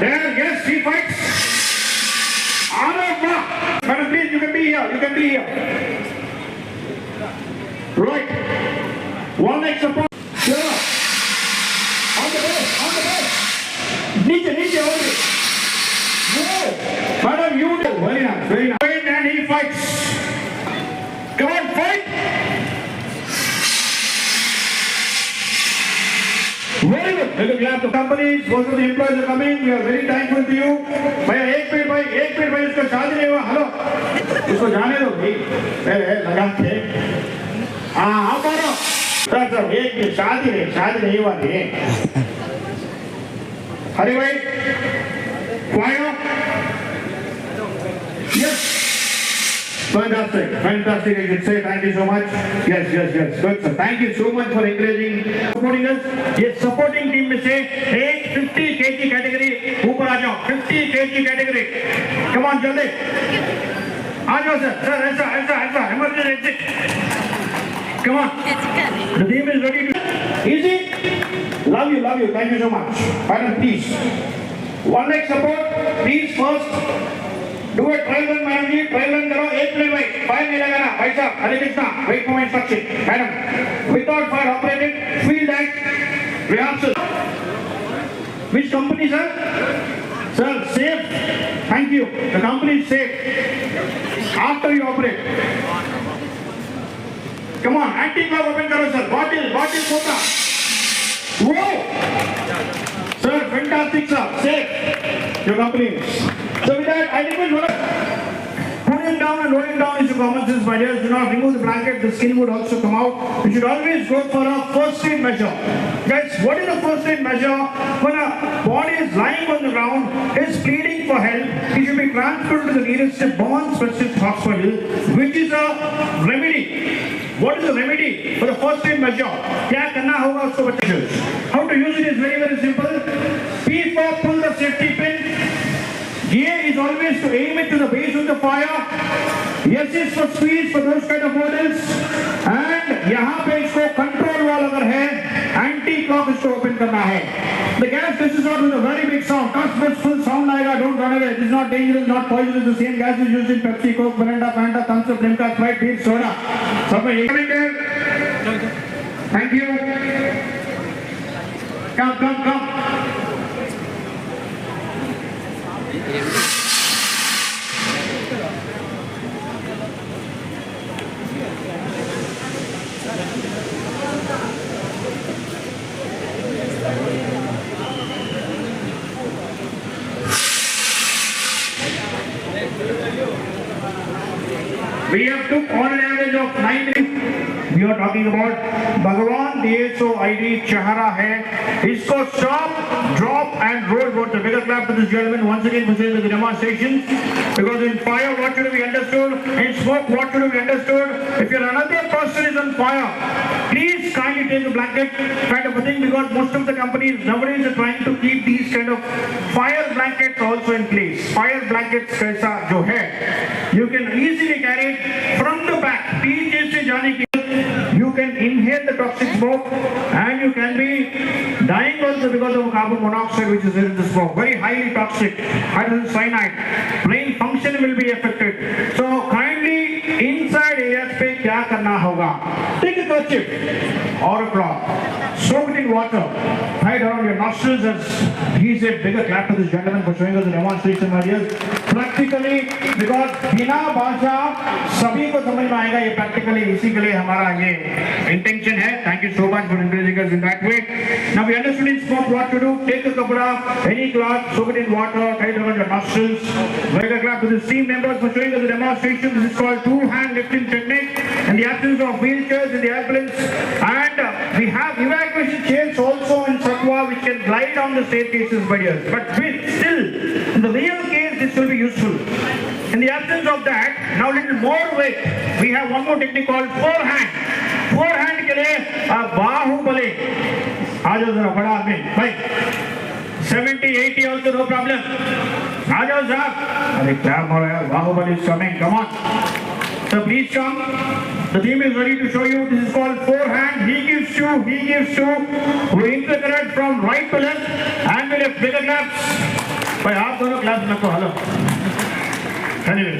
There, yes, he fights. Arava. Madam, please, you can be here. You can be here. Right. One leg support. Here. On the base. On the base. Niche only. No. Madam, you do. Very nice. Very nice. And he fights. Come on, fight. Very good. Let us clap the companies. Most of the employees are coming. We are very thankful to you. भैया एक minute भाई उसका शादी नहीं हुआ. Hello. उसको जाने दो भाई. लगा के. हाँ बोलो. सर एक मिनट शादी नहीं हुआ थी. हरी भाई. Fire. Yes. Fantastic. I should say thank you so much. Yes. Good sir. Thank you so much for encouraging, supporting us. Yes, supporting team में से एक 50 kg category ऊपर आ जाओ. 50 kg category. Come on जल्दी. आ जाओ सर. ऐसा emergency. Come on. The team is ready to. Easy. Love you. Thank you so much. Madam, please. One leg support. Please first. Do a trial run, madam ji. Trial run करो. एक minute भाई. Fire नहीं लगाना. भाई साहब, हरे Krishna. Wait for my instruction. Madam, without fire operated, field act rehearsal. Which company, sir? Sir, safe. Thank you. The company is safe. After you operate. Come on, anti-clock open करो sir. Bottle quota. Whoa. Sir, fantastic sir. Safe. Your company. So with that, I think we'll pulling down and rolling down is a common sense, my dears. Do not remove the blanket, the skin would also come out. You should always go for a first aid measure. Guys, what is a first aid measure? When a body is lying on the ground, is pleading for help, he should be transferred to the nearest burn specialist hospital, which is a remedy. What is the remedy for the first aid measure? क्या करना होगा उसको बताइए. How to use it is very simple. P for pull the safety pin. A is always to aim it to the base of the fire. S is for squeeze for those kind of models. And यहाँ पे इसको control wall अगर है, anti-clock इसको open करना है. The gas this is not with a very big sound. Touch with full sound आएगा. Don't run away. It is not dangerous, not poisonous. The same gas is used in Pepsi, Coke, Mirinda, Fanta, Thumbs Up, Limca, Sprite, beer, soda. सब में एक minute. Thank you. Come. We have took on an average of 9 minutes. We are talking about Bhagavan DSO ID Chahara hai. Isko stop, drop and roll. What a bigger clap to this gentleman once again for saying the demonstration. Because in fire, what should be understood? In smoke, what should be understood? If you're another person is on fire, please kindly take a blanket kind of a thing, because most of the companies nowadays are trying to keep these kind of fire blankets also in place. Fire blankets kaisa jo hai, you can easily carry it from the back. पीछे से जाने के you can inhale the toxic smoke and you can be dying also because of carbon monoxide which is in the smoke. Very highly toxic. Hydrogen cyanide. Brain function will be affected. So kindly inside areas पे क्या करना होगा? Take a kerchief or a cloth, soak it in water, tie it around your nostrils, and he said, bigger clap to this gentleman for showing us the demonstration, my dears. Practically, because बिना भाषा सभी को समझ में आएगा, ये practically इसी के लिए हमारा ये intention है. Thank you so much for encouraging us in that way. Now we understood in smoke what to do. Take a kapda, any cloth, soak it in water, tie it around your nostrils. Bigger clap to the team members for showing us the demonstration. This is called two-hand lifting technique. In the absence of wheelchairs in the ambulance, and we have evacuation chairs also in Satwa which can glide down the staircases, my dears. But still, in the real case, this will be useful. In the absence of that, now little more weight, we have one more technique called forehand. Forehand के लिए बाहुबली. आ जाओ जरा बड़ा आदमी भाई. 70, 80 also no problem. आ जाओ साहब. अरे क्या बोल रहे हो? Baahubali is coming. Come on. So please come. The team is ready to show you. This is called forehand. He gives two. We interconnect from right to left and we have bigger claps. Class नको hello. Anyway.